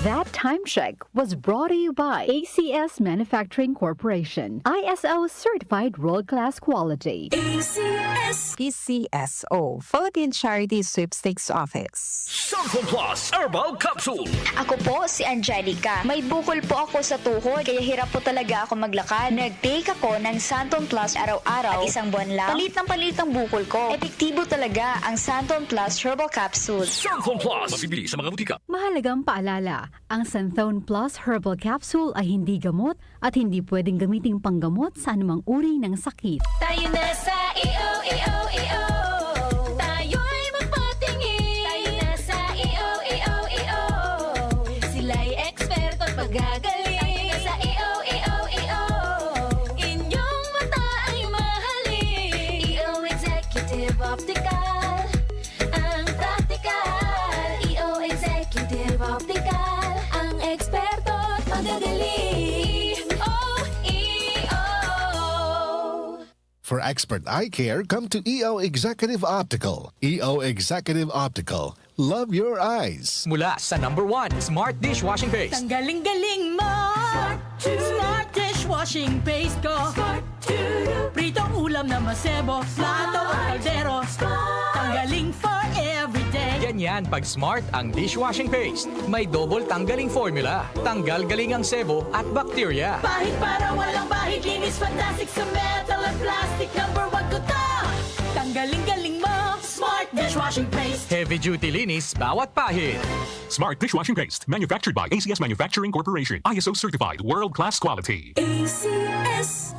That time check was brought to you by ACS Manufacturing Corporation, ISO certified world-class quality. PCSO, Philippine Charity Sweepstakes Office. Santon Plus Herbal Capsule. Ako po si Angelica. May bukol po ako sa tuhod, kaya hirap po talaga ako maglakad. Nag-take ako ng Santon Plus araw-araw at isang buwan lang. Palit ang bukol ko. Epektibo talaga ang Santon Plus Herbal Capsule. Santon Plus. Mabibili sa mga butika. Mahalagang paalala, ang Santhone Plus Herbal Capsule ay hindi gamot at hindi pwedeng gamiting panggamot sa anumang uri ng sakit. Tayo na sa EO. Tayo'y magpatingin. Tayo na sa EO. Sila'y eksperto at magagaling. Tayo na sa EO. Inyong mata ay mahalin. EO Executive Optical. Ang practical. EO Executive Optical. Ang eksperto at magagaling. EO. For expert eye care, come to EO Executive Optical. EO Executive Optical. Love your eyes. Mula sa #1 Smart Dishwashing Paste. Ang galing-galing mo. Smart dishwashing paste ko. Pritong ulam na masebo. Plato o kaldero. Tanggaling for everyday. Ganyan pag Smart ang dishwashing paste. May double tanggaling formula. Tanggal galing ang sebo at bakterya. Bahid para walang bahid. Linis fantastic sa metal at plastic. #1 ko to. Tanggaling-galing mo. Smart dishwashing paste. Heavy duty linis bawat pahid. Smart Dishwashing Paste, manufactured by ACS Manufacturing Corporation, ISO certified, world-class quality. ACS.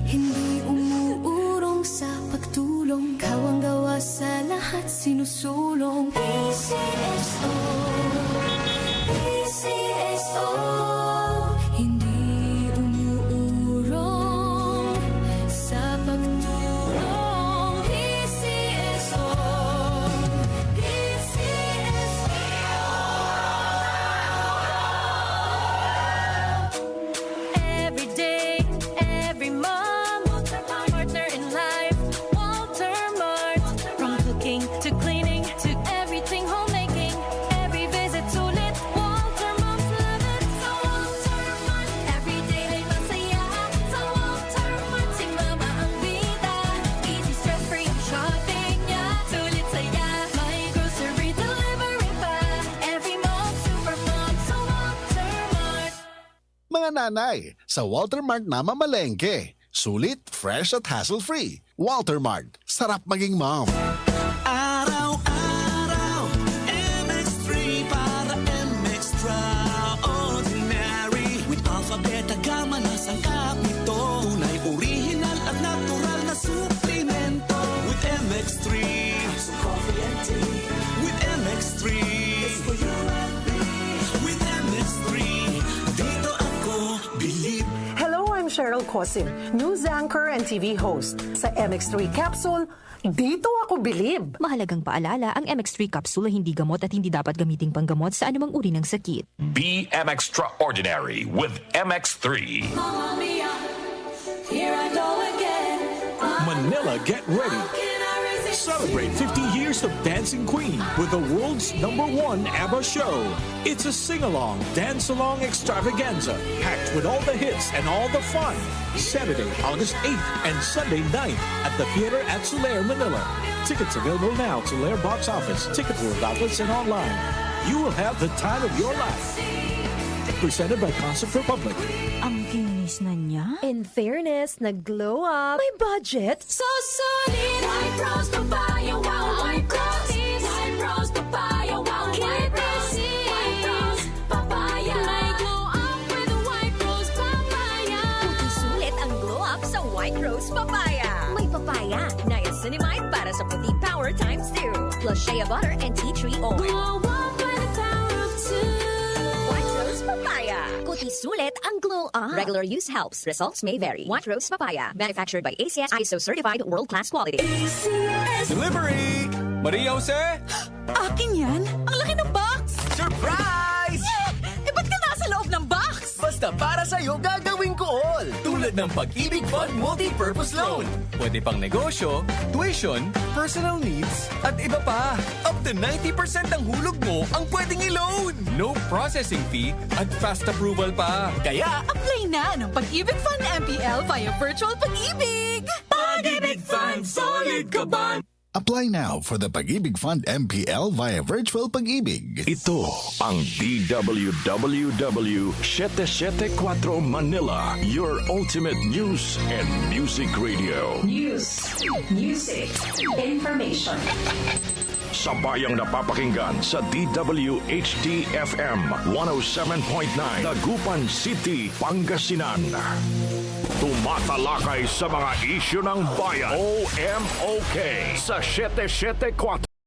Hindi umuurong sa pagtulong, kawang gawa sa lahat sinusulong. PCSO, PCSO. Hindi umuurong sa pagtulong. PCSO, Every day, every mom, partner in life, Walter Mart. From cooking to cleaning to everything homemaking, every visit sulit, Walter Moms love it. Sa Walter Mart, every day ay masaya. Sa Walter Mart, si mama ang bida. Easy stress-free ang shopping niya. Sulit saya, may grocery delivery pa. Every mom, super mom, sa Walter Mart. Mga nanay, sa Walter Mart na mamalengke. Sulit, fresh at hassle-free. Walter Mart, sarap maging mom. Araw-araw, MX3 para MX-Traordinary. With Alpha Beta Gamma na sangkap nito. Tunay, original at natural na suplemento. With MX3, so coffee and tea. With MX3, it's for you and me. With MX3, dito ako believe. Hello, I'm Cheryl Cosim, news anchor and TV host. Sa MX3 Capsule, dito ako bilib. Mahalagang paalala, ang MX3 capsule ay hindi gamot at hindi dapat gamiting panggamot sa anumang uri ng sakit. Be Extraordinary with MX3. Mamma mia, here I go again. Manila, get ready. How can I resist? Celebrate 50 years of Dancing Queen with the world's #1 ABBA show. It's a sing-along, dance-along extravaganza, packed with all the hits and all the fun. Saturday, August 8th and Sunday 9th at the Theater at Soler, Manila. Tickets available now to Soler Box Office, Ticket World outlets, and online. You will have the time of your life. Presented by Concert Republic. Ang kinis na niya? In fairness, nag-glow up. May budget. So solid, white rose papaya, wow, white rose. White rose papaya, wow, white rose. White rose papaya. May glow up with a white rose papaya. Puti sulit ang glow up sa white rose papaya. May papaya, niacinamide para sa puti power times 2. Plus shea butter and tea tree oil. Glow up with the power of 2. White rose papaya. Puti sulit ang glow up. Regular use helps. Results may vary. White rose papaya. Manufactured by ACS ISO certified world-class quality. Delivery! Maria Jose? Akin yan? Ang laki ng box! Surprise! Eh, ba't ka nasa loob ng box? Basta para sa'yo gagawin ko all. Tulad Tulad ng Pag-ibig Fund Multi-Purpose Loan. Pwede pang negosyo, tuition, personal needs, at iba pa. Up to 90% ng hulog mo ang pwedeng i-loan. No processing fee at fast approval pa. Kaya, Apply na ng Pag-ibig Fund MPL via Virtual Pag-ibig! Pag-ibig Fund, solid ka ba? Apply now for the Pag-ibig Fund MPL via Virtual Pag-ibig. Ito ang DWWW 774 Manila, your ultimate news and music radio. News, music, information. Sabayang napapakinggan sa DWHD-FM 107.9 Dagupan City, Pangasinan. Tumatalakay sa mga isyu ng bayan. OMOK sa 774